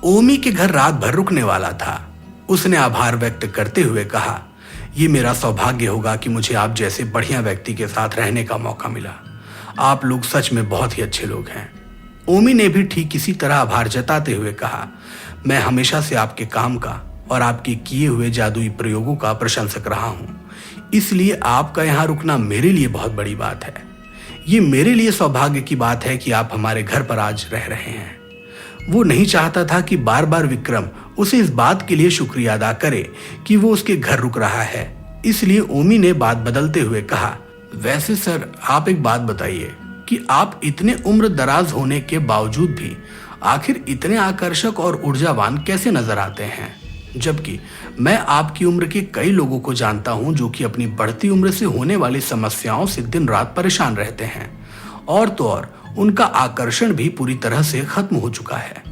ओमी के घर रात भर रुकने वाला था। उसने आभार व्यक्त करते हुए कहा, ये मेरा सौभाग्य होगा कि मुझे आप जैसे बढ़िया व्यक्ति के साथ रहने का मौका मिला। आप लोग सच में बहुत ही अच्छे लोग हैं। ओमी ने भी ठीक इसी तरह आभार जताते हुए कहा, मैं हमेशा से आपके काम का और आपके किए हुए जादुई प्रयोगों का प्रशंसक रहा हूं, इसलिए आपका यहाँ रुकना मेरे लिए बहुत बड़ी बात है। ये मेरे लिए सौभाग्य की बात है कि आप हमारे घर पर आज रह रहे हैं। वो नहीं चाहता था कि बार बार विक्रम उसे इस बात के लिए शुक्रिया अदा करे कि वो उसके घर रुक रहा है, इसलिए ओमी ने बात बदलते हुए कहा, वैसे सर आप एक बात बताइए कि आप इतने उम्र दराज होने के बावजूद भी आखिर इतने आकर्षक और ऊर्जावान कैसे नजर आते हैं, जबकि मैं आपकी उम्र के कई लोगों को जानता हूं जो कि अपनी बढ़ती उम्र से होने वाली समस्याओं से दिन रात परेशान रहते हैं, और तो और उनका आकर्षण भी पूरी तरह से खत्म हो चुका है।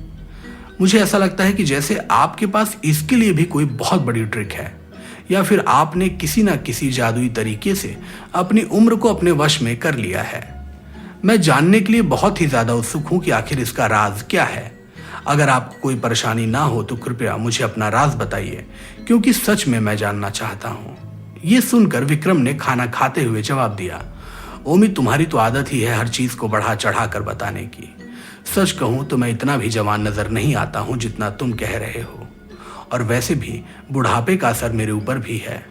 मुझे ऐसा लगता है कि जैसे आपके पास इसके लिए भी कोई बहुत बड़ी ट्रिक है, या फिर आपने किसी न किसी जादुई तरीके से अपनी उम्र को अपने वश में कर लिया है। मैं जानने के लिए बहुत ही ज्यादा उत्सुक हूं कि आखिर इसका राज क्या है। अगर आपको कोई परेशानी ना हो तो कृपया मुझे अपना राज बताइए, क्योंकि सच में मैं जानना चाहता हूं। ये सुनकर विक्रम ने खाना खाते हुए जवाब दिया, ओमी तुम्हारी तो आदत ही है हर चीज को बढ़ा चढ़ा कर बताने की। सच कहूं तो मैं इतना भी जवान नजर नहीं आता हूं जितना तुम कह रहे हो, और वैसे भी बुढ़ापे का असर मेरे ऊपर भी है।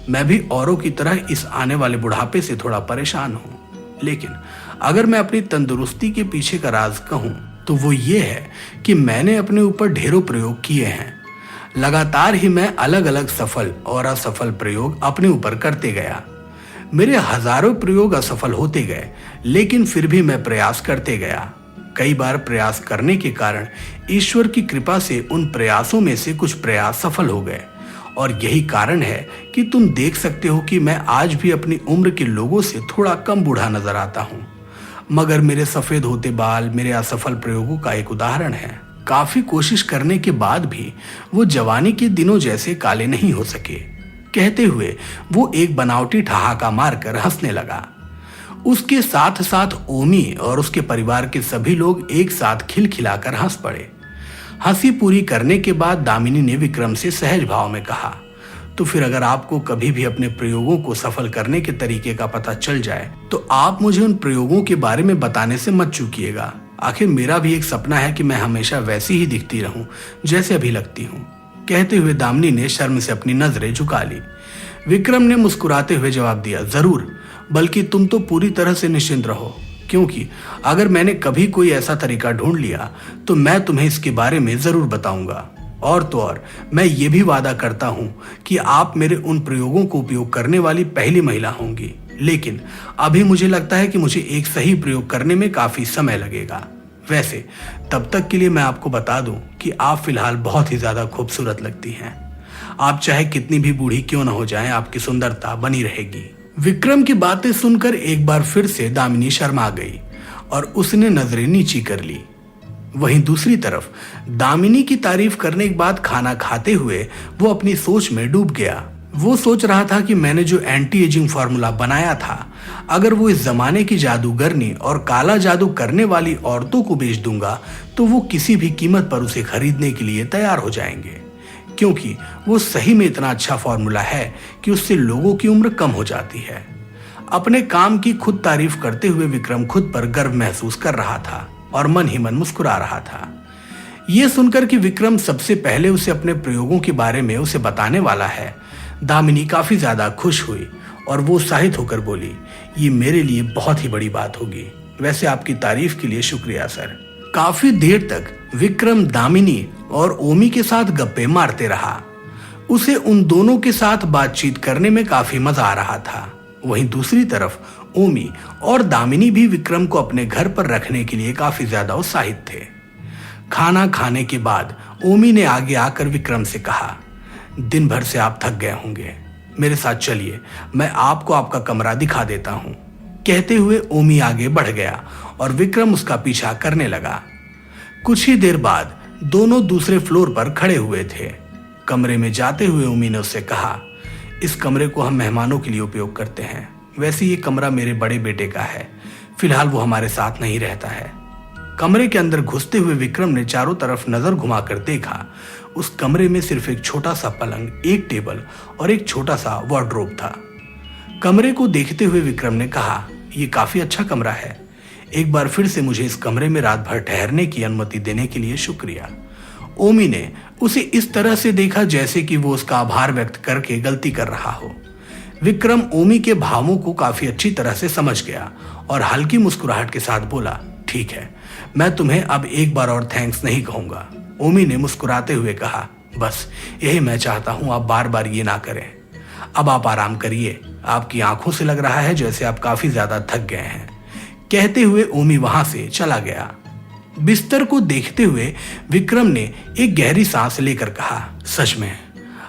मैं भी औरों की तरह इस आने वाले बुढ़ापे से थोड़ा परेशान हूं, लेकिन अगर मैं अपनी तंदुरुस्ती के पीछे का राज कहूं तो वो ये है कि मैंने अपने ऊपर ढेरों प्रयोग किए हैं। लगातार ही मैं अलग अलग सफल और असफल प्रयोग अपने ऊपर करते गया। मेरे हजारों प्रयोग असफल होते गए, लेकिन फिर भी मैं प्रयास करते गया। कई बार प्रयास करने के कारण ईश्वर की कृपा से उन प्रयासों में से कुछ प्रयास सफल हो गए, और यही कारण है कि तुम देख सकते हो कि मैं आज भी अपनी उम्र के लोगों से थोड़ा कम बूढ़ा नजर आता हूँ। मगर मेरे सफेद होते बाल मेरे असफल प्रयोगों का एक उदाहरण है। काफी कोशिश करने के बाद भी वो जवानी के दिनों जैसे काले नहीं हो सके। कहते हुए वो एक बनावटी ठहाका मारकर हंसने लगा। उसके साथ साथ ओमी और उसके परिवार के सभी लोग एक साथ खिलखिलाकर हंस पड़े। हंसी पूरी करने के बाद दामिनी ने विक्रम से सहज भाव में कहा, तो फिर अगर आपको कभी भी अपने प्रयोगों को सफल करने के तरीके का पता चल जाए तो आप मुझे उन प्रयोगों के बारे में बताने से मत चूकिएगा। आखिर मेरा भी एक सपना है कि मैं हमेशा वैसी ही दिखती रहूं जैसे अभी लगती हूं। कहते हुए दामिनी ने शर्म से अपनी नजरें झुका ली। विक्रम ने मुस्कुराते हुए जवाब दिया, जरूर, बल्कि तुम तो पूरी तरह से निश्चिंत रहो, क्योंकि अगर मैंने कभी कोई ऐसा तरीका ढूंढ लिया तो मैं तुम्हें इसके बारे में जरूर बताऊंगा। और तो और मैं ये भी वादा करता हूं कि आप मेरे उन प्रयोगों को उपयोग करने वाली पहली महिला होंगी। लेकिन अभी मुझे लगता है कि मुझे एक सही प्रयोग करने में काफी समय लगेगा। वैसे तब तक के लिए मैं आपको बता दूं कि आप फिलहाल बहुत ही ज्यादा खूबसूरत लगती हैं। आप चाहे कितनी भी बूढ़ी क्यों न हो जाएं, आपकी सुंदरता बनी रहेगी। विक्रम की बातें सुनकर एक बार फिर से दामिनी शर्मा गई और उसने नजरें नीची कर ली। वहीं दूसरी तरफ दामिनी की तारीफ करने के बाद खाना खाते हुए वो अपनी सोच में डूब गया। वो सोच रहा था कि मैंने जो एंटी एजिंग फार्मूला बनाया था, अगर वो इस जमाने की जादूगरनी और काला जादू करने वाली औरतों को बेच दूंगा तो वो किसी भी कीमत पर उसे खरीदने के लिए तैयार हो जाएंगे, क्योंकि वो सही में इतना अच्छा फार्मूला है कि उससे लोगों की उम्र कम हो जाती है। अपने काम की खुद तारीफ करते हुए विक्रम खुद पर गर्व महसूस कर रहा था और मन ही मन मुस्कुरा रहा था। यह सुनकर कि विक्रम सबसे पहले उसे अपने प्रयोगों के बारे में उसे बताने वाला है, दामिनी काफी ज्यादा खुश हुई और वो उत्साहित होकर बोली, ये मेरे लिए बहुत ही बड़ी बात होगी। वैसे आपकी तारीफ के लिए शुक्रिया सर। काफी देर तक विक्रम दामिनी और ओमी के साथ गप्पे मारते रहा। उसे उन दोनों के साथ बातचीत करने में काफी मजा आ रहा था। वहीं दूसरी तरफ ओमी और दामिनी भी विक्रम को अपने घर पर रखने के लिए काफी ज्यादा उत्साहित थे। खाना खाने के बाद ओमी ने आगे आकर विक्रम से कहा, दिन भर से आप थक गए होंगे, मेरे साथ चलिए, मैं आपको आपका कमरा दिखा देता हूं। कहते हुए ओमी आगे बढ़ गया और विक्रम उसका पीछा करने लगा। कुछ ही देर बाद दोनों दूसरे फ्लोर पर खड़े हुए थे। कमरे में जाते हुए ओमी ने उससे कहा, इस कमरे को हम मेहमानों के लिए उपयोग करते हैं। वैसे ये कमरा मेरे बड़े बेटे का है, फिलहाल वो हमारे साथ नहीं रहता है। कमरे के अंदर घुसते हुए विक्रम ने चारों तरफ नजर घुमाकर देखा। उस कमरे में सिर्फ एक छोटा सा पलंग, एक टेबल और एक छोटा सा वार्डरोब था। कमरे को देखते हुए विक्रम ने कहा, यह काफी अच्छा कमरा है। एक बार फिर से मुझे इस कमरे में रात भर ठहरने की अनुमति देने के लिए शुक्रिया। ओमी ने उसे इस तरह से देखा जैसे कि वो उसका आभार व्यक्त करके गलती कर रहा हो। विक्रम ओमी के भावों को काफी अच्छी तरह से समझ गया और हल्की मुस्कुराहट के साथ बोला, ठीक है, मैं तुम्हें अब एक बार और थैंक्स नहीं कहूंगा। ओमी ने मुस्कुराते हुए कहा, बस यही मैं चाहता हूं, आप बार बार ये ना करें। अब आप आराम करिए, आपकी आंखों से लग रहा है जैसे आप काफी ज्यादा थक गए हैं। कहते हुए ओमी वहां से चला गया। बिस्तर को देखते हुए विक्रम ने एक गहरी सांस लेकर कहा, सच में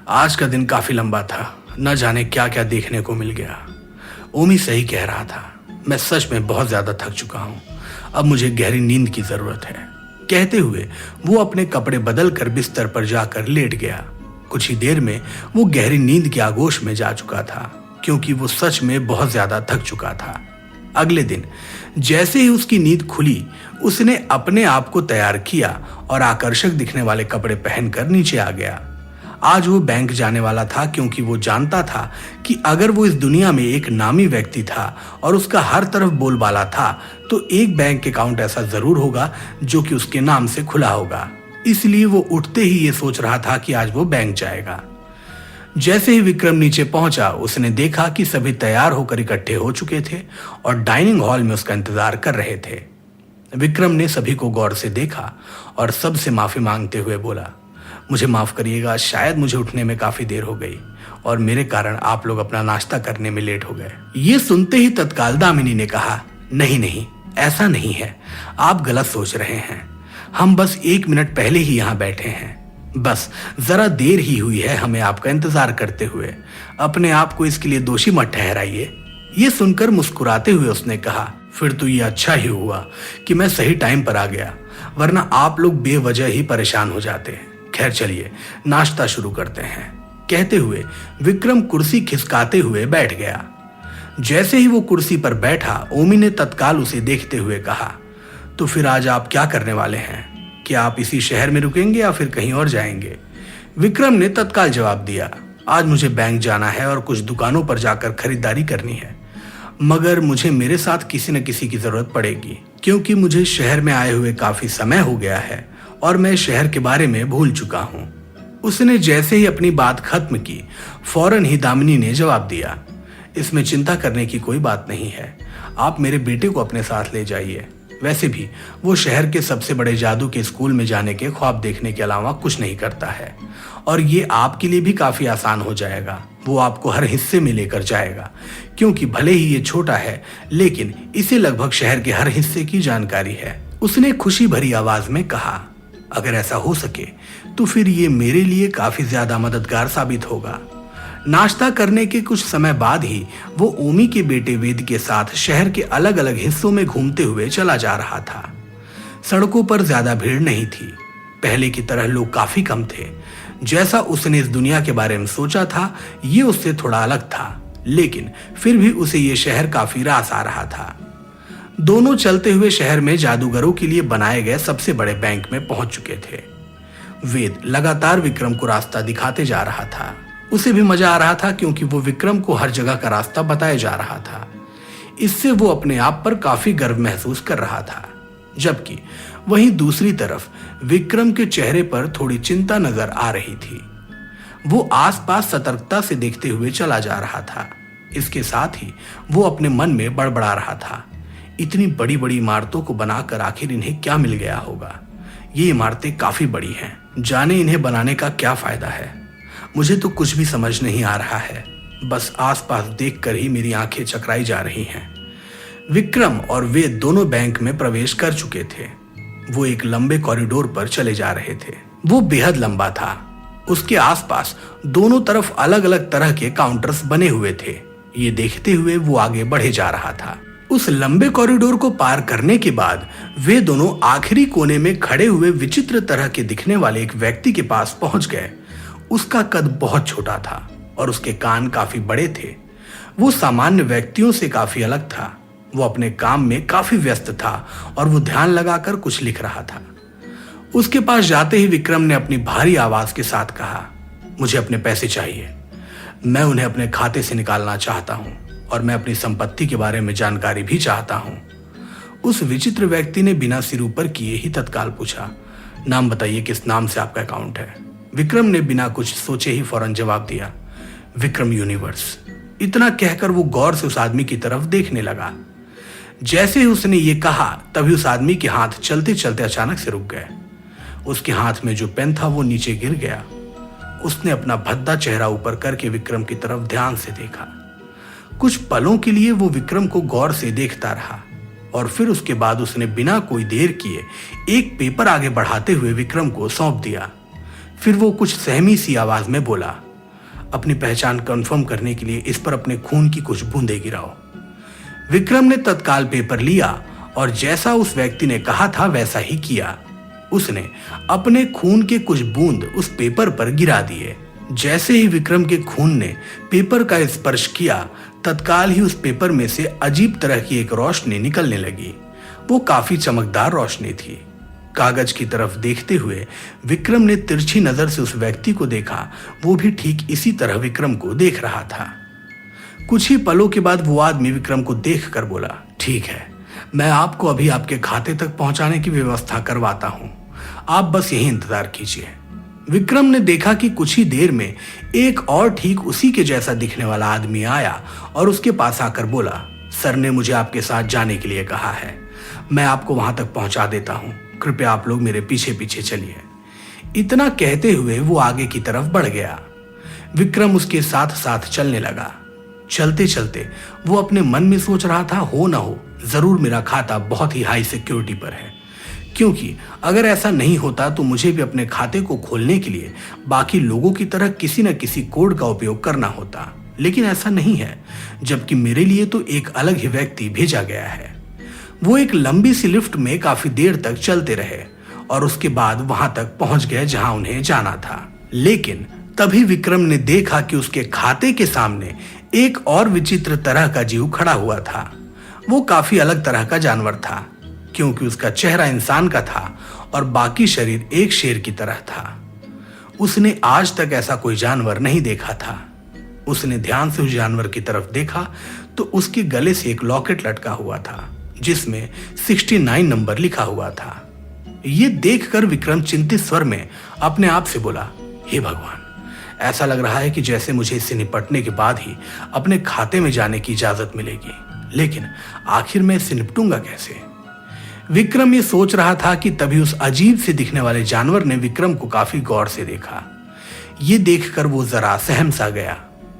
आज का दिन काफी लंबा था, न जाने क्या क्या देखने को मिल गया। ओमी सही कह रहा था, मैं सच में बहुत ज्यादा थक चुका हूं, अब मुझे गहरी नींद की जरूरत है। कहते हुए वो अपने कपड़े बदल कर बिस्तर पर जाकर लेट गया। कुछ ही देर में वो गहरी नींद के आगोश में जा चुका था, क्योंकि वो सच में बहुत ज्यादा थक चुका था। अगले दिन जैसे ही उसकी नींद खुली, उसने अपने आप को तैयार किया और आकर्षक दिखने वाले कपड़े पहनकर नीचे आ गया। आज वो बैंक जाने वाला था, क्योंकि वो जानता था कि अगर वो इस दुनिया में एक नामी व्यक्ति था और उसका हर तरफ बोलबाला था, तो एक बैंक अकाउंट ऐसा जरूर होगा जो कि उसके नाम से खुला होगा। इसलिए वो उठते ही ये सोच रहा था कि आज वो बैंक जाएगा। जैसे ही विक्रम नीचे पहुंचा, उसने देखा कि सभी तैयार होकर इकट्ठे हो चुके थे और डाइनिंग हॉल में उसका इंतजार कर रहे थे। विक्रम ने सभी को गौर से देखा और सबसे माफी मांगते हुए बोला, मुझे माफ करिएगा, शायद मुझे उठने में काफी देर हो गई और मेरे कारण आप लोग अपना नाश्ता करने में लेट हो गए। ये सुनते ही तत्काल दामिनी ने कहा, नहीं नहीं, ऐसा नहीं है, आप गलत सोच रहे हैं। हम बस 1 मिनट पहले ही यहाँ बैठे हैं, बस जरा देर ही हुई है हमें आपका इंतजार करते हुए। अपने आप को इसके लिए दोषी मत ठहराइए। ये सुनकर मुस्कुराते हुए उसने कहा, फिर तो ये अच्छा ही हुआ कि मैं सही टाइम पर आ गया, वरना आप लोग बेवजह ही परेशान हो जाते। खैर चलिए नाश्ता शुरू करते हैं। कहते हुए विक्रम कुर्सी खिसकाते हुए बैठ गया। जैसे ही वो कुर्सी पर बैठा, ओमी ने तत्काल उसे देखते हुए कहा, तो फिर आज आप क्या करने वाले हैं? क्या आप इसी शहर में रुकेंगे या फिर कहीं और जाएंगे? विक्रम ने तत्काल जवाब दिया, आज मुझे बैंक जाना है और कुछ दुकानों पर जाकर खरीदारी करनी है, मगर मुझे मेरे साथ किसी न किसी की जरूरत पड़ेगी, क्योंकि मुझे शहर में आए हुए काफी समय हो गया है और मैं शहर के बारे में भूल चुका हूं। उसने जैसे ही अपनी बात खत्म की, फौरन ही दामिनी ने जवाब दिया, इसमें चिंता करने की कोई बात नहीं है, आप मेरे बेटे को अपने साथ ले जाइए। वैसे भी वो शहर के सबसे बड़े जादू के स्कूल में जाने के ख्वाब देखने के अलावा कुछ नहीं करता है और ये आपके लिए भी काफी आसान हो जाएगा। वो आपको हर हिस्से में लेकर जाएगा, क्योंकि भले ही ये छोटा है लेकिन इसे लगभग शहर के हर हिस्से की जानकारी है। उसने खुशी भरी आवाज में कहा, अगर ऐसा हो सके तो फिर ये मेरे लिए काफी ज्यादा मददगार साबित होगा। नाश्ता करने के कुछ समय बाद ही वो ओमी के बेटे वेद के साथ शहर के अलग अलग हिस्सों में घूमते हुए चला जा रहा था। सड़कों पर ज्यादा भीड़ नहीं थी, पहले की तरह लोग काफी कम थे। जैसा उसने इस दुनिया के बारे में सोचा था, ये उससे थोड़ा अलग था, लेकिन फिर भी उसे ये शहर काफी रास आ रहा था। दोनों चलते हुए शहर में जादूगरों के लिए बनाए गए सबसे बड़े बैंक में पहुंच चुके थे। वेद लगातार विक्रम को रास्ता दिखाते जा रहा था। उसे भी मजा आ रहा था, क्योंकि वो विक्रम को हर जगह का रास्ता बताया जा रहा था। इससे वो अपने आप पर काफी गर्व महसूस कर रहा था। जबकि वहीं दूसरी तरफ विक्रम के चेहरे पर थोड़ी चिंता नजर आ रही थी। वो आसपास सतर्कता से देखते हुए चला जा रहा था। इसके साथ ही वो अपने मन में बड़बड़ा रहा था, इतनी बड़ी बड़ी इमारतों को बनाकर आखिर इन्हें क्या मिल गया होगा? ये इमारतें काफी बड़ी हैं, जाने इन्हें बनाने का क्या फायदा है? मुझे तो कुछ भी समझ नहीं आ रहा है, बस आसपास देखकर ही मेरी आंखें चकराई जा रही हैं। विक्रम और वे दोनों बैंक में प्रवेश कर चुके थे। वो एक लंबे कॉरिडोर पर चले जा रहे थे। वो बेहद लंबा था। उसके आसपास दोनों तरफ अलग अलग तरह के काउंटर्स बने हुए थे। ये देखते हुए वो आगे बढ़े जा रहा था। उस लंबे कॉरिडोर को पार करने के बाद वे दोनों आखिरी कोने में खड़े हुए विचित्र तरह के दिखने वाले एक व्यक्ति के पास पहुंच गए। उसका कद बहुत छोटा था और उसके कान काफी बड़े थे। वो सामान्य व्यक्तियों से काफी अलग था। वो अपने काम में काफी व्यस्त था और वो ध्यान लगाकर कुछ लिख रहा था। उसके पास जाते ही विक्रम ने अपनी भारी आवाज के साथ कहा, मुझे अपने पैसे चाहिए। मैं उन्हें अपने खाते से निकालना चाहता हूं और मैं अपनी संपत्ति के बारे में जानकारी भी चाहता हूं। उस विचित्र व्यक्ति ने बिना सिर ऊपर किए ही तत्काल पूछा, नाम बताइए, किस नाम से आपका अकाउंट है? विक्रम ने बिना कुछ सोचे ही फौरन जवाब दिया, विक्रम यूनिवर्स। इतना कहकर वो गौर से उस आदमी की तरफ देखने लगा। जैसे ही उसने ये कहा तभी उस आदमी के हाथ चलते चलते अचानक से रुक गए। उसके हाथ में जो पेन था वो नीचे गिर गया। उसने अपना भद्दा चेहरा ऊपर करके विक्रम की तरफ ध्यान से देखा। कुछ पलों के लिए वो विक्रम को गौर से देखता रहा और फिर उसके बाद उसने बिना कोई देर किए एक पेपर आगे बढ़ाते हुए विक्रम को सौंप दिया। फिर वो कुछ सहमी सी आवाज में बोला, अपनी पहचान कंफर्म करने के लिए इस पर अपने खून की कुछ बूंदें गिराओ। विक्रम ने तत्काल पेपर लिया और जैसा उस व्यक्ति ने कहा था वैसा ही किया। उसने अपने खून के कुछ बूंद उस पेपर पर गिरा दिए। जैसे ही विक्रम के खून ने पेपर का स्पर्श किया तत्काल ही उस पेपर में से अजीब तरह की एक रोशनी निकलने लगी। वो काफी चमकदार रोशनी थी। कागज की तरफ देखते हुए विक्रम ने तिरछी नजर से उस व्यक्ति को देखा। वो भी ठीक इसी तरह विक्रम को देख रहा था। कुछ ही पलों के बाद वो आदमी विक्रम को देखकर बोला, ठीक है, मैं आपको अभी आपके खाते तक पहुंचाने की व्यवस्था करवाता हूं, आप बस यही इंतजार कीजिए। विक्रम ने देखा कि कुछ ही देर में एक और ठीक उसी के जैसा दिखने वाला आदमी आया और उसके पास आकर बोला, सर ने मुझे आपके साथ जाने के लिए कहा है, मैं आपको वहां तक पहुंचा देता हूं, कृपया आप लोग मेरे पीछे पीछे चलिए। इतना कहते हुए वो आगे की तरफ बढ़ गया। विक्रम उसके साथ साथ चलने लगा। चलते चलते वो अपने मन में सोच रहा था, हो ना हो जरूर मेरा खाता बहुत ही हाई सिक्योरिटी पर है, क्योंकि अगर ऐसा नहीं होता तो मुझे भी अपने खाते को खोलने के लिए बाकी लोगों की तरह किसी न किसी कोड का उपयोग करना होता। लेकिन ऐसा नहीं है, जबकि मेरे लिए तो एक अलग ही व्यक्ति भेजा गया है। वो एक लंबी सी लिफ्ट में काफी देर तक चलते रहे और उसके बाद वहां तक पहुंच गए जहां उन्हें जाना था। लेकिन तभी विक्रम ने देखा कि उसके खाते के सामने एक और विचित्र तरह का जीव खड़ा हुआ था। वो काफी अलग तरह का जानवर था, क्योंकि उसका चेहरा इंसान का था और बाकी शरीर एक शेर की तरह था। उसने आज तक ऐसा कोई जानवर नहीं देखा था। उसने ध्यान से उस जानवर की तरफ देखा तो उसके गले से एक लॉकेट लटका हुआ था जिसमें 69 नंबर लिखा हुआ था। ये देखकर विक्रम चिंतित स्वर में अपने आप से बोला, हे भगवान, ऐसा लग रहा है कि जैसे मुझे इससे निपटने के बाद ही अपने खाते में जाने की इजाजत मिलेगी, लेकिन आखिर मैं इससे निपटूंगा कैसे? विक्रम ये सोच रहा था कि तभी उस अजीब से दिखने वाले जानवर ने विक्रम को काफी गौर से देखा। ये देखकर वो जरा सहम सा गया,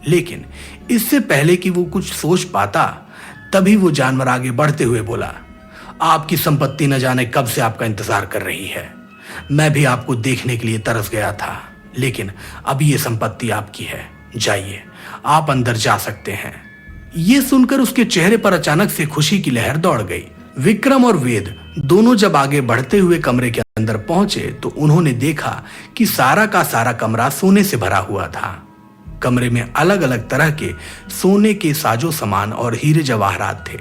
लेकिन इससे पहले कि वो कुछ सोच पाता तभी वो जानवर आगे बढ़ते हुए बोला, आपकी संपत्ति न जाने कब से आपका इंतजार कर रही है। मैं भी आपको देखने के लिए तरस गया था, लेकिन अभी ये संपत्ति आपकी है। जाइए, आप अंदर जा सकते हैं। ये सुनकर उसके चेहरे पर अचानक से खुशी की लहर दौड़ गई। विक्रम और वेद दोनों जब आगे बढ़ते हुए कमरे के अंदर पहुंचे तो उन्होंने देखा कि सारा का सारा कमरा सोने से भरा हुआ था। कमरे में अलग अलग तरह के सोने के साजो सामान और हीरे जवाहरात थे।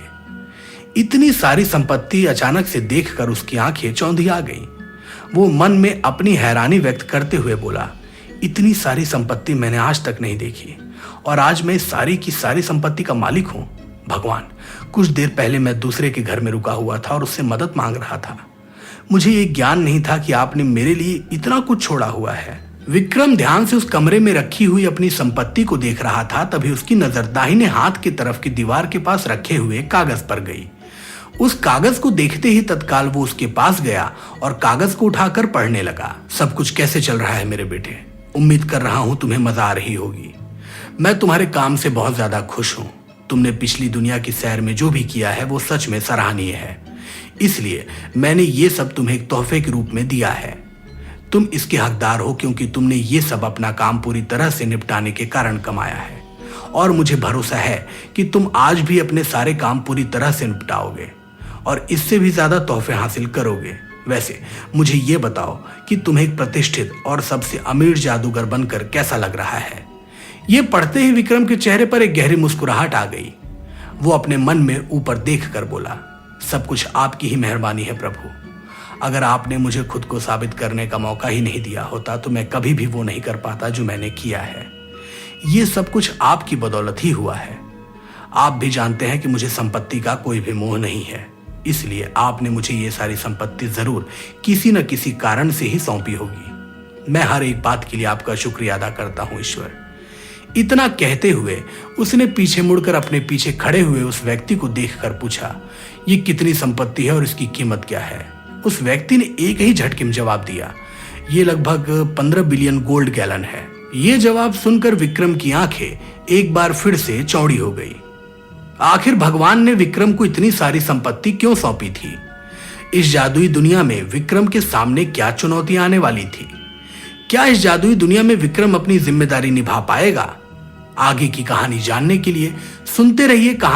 इतनी सारी संपत्ति अचानक से देखकर उसकी आंखें चौंधिया गईं। वो मन में अपनी हैरानी व्यक्त करते हुए बोला, इतनी सारी संपत्ति मैंने आज तक नहीं देखी और आज मैं सारी की सारी संपत्ति का मालिक हूं। भगवान, कुछ देर पहले मैं दूसरे के घर में रुका हुआ था और उससे मदद मांग रहा था। मुझे ये ज्ञान नहीं था कि आपने मेरे लिए इतना कुछ छोड़ा हुआ है। विक्रम ध्यान से उस कमरे में रखी हुई अपनी संपत्ति को देख रहा था, तभी उसकी नजर दाहिने हाथ की तरफ की दीवार के पास रखे हुए कागज पर गई। उस कागज को देखते ही तत्काल वो उसके पास गया और कागज को उठाकर पढ़ने लगा। सब कुछ कैसे चल रहा है मेरे बेटे? उम्मीद कर रहा हूं तुम्हें मजा आ रही होगी। मैं तुम्हारे काम से बहुत ज्यादा खुश हूं। तुमने पिछली दुनिया की सैर में जो भी किया है वो सच में सराहनीय है, इसलिए मैंने ये सब तुम्हें एक तोहफे के रूप में दिया है। तुम इसके हकदार हो क्योंकि तुमने ये सब अपना काम पूरी तरह से निपटाने के कारण कमाया है और मुझे भरोसा है कि तुम आज भी अपने सारे काम पूरी तरह से निपटाओगे और इससे भी ज्यादा तोहफे हासिल करोगे। वैसे मुझे ये बताओ कि तुम्हें एक प्रतिष्ठित और सबसे अमीर जादूगर बनकर कैसा लग रहा है? ये पढ़ते ही विक्रम के चेहरे पर एक गहरी मुस्कुराहट आ गई। वो अपने मन में ऊपर देख कर बोला, सब कुछ आपकी ही मेहरबानी है प्रभु। अगर आपने मुझे खुद को साबित करने का मौका ही नहीं दिया होता तो मैं कभी भी वो नहीं कर पाता जो मैंने किया है। ये सब कुछ आपकी बदौलत ही हुआ है। आप भी जानते हैं कि मुझे संपत्ति का कोई भी मोह नहीं है, इसलिए आपने मुझे ये सारी संपत्ति जरूर किसी न किसी कारण से ही सौंपी होगी। मैं हर एक बात के लिए आपका शुक्रिया अदा करता हूं ईश्वर। इतना कहते हुए उसने पीछे मुड़कर अपने पीछे खड़े हुए उस व्यक्ति को देखकर पूछा, ये कितनी संपत्ति है और इसकी कीमत क्या है? उस व्यक्ति ने एक ही झटके में जवाब दिया, ये लगभग 15 बिलियन गोल्ड गैलन है। ये जवाब सुनकर विक्रम की आंखें एक बार फिर से चौड़ी हो गई। आखिर भगवान ने विक्रम को इतनी सारी संपत्ति क्यों सौंपी थी? इस जादुई दुनिया में विक्रम के सामने क्या चुनौतियां आने वाली थी? क्या इस जादुई दुनिया में विक्रम अपनी जिम्मेदारी निभा पाएगा? आगे की कहानी जानने के लिए सुनते रहिए कहानी।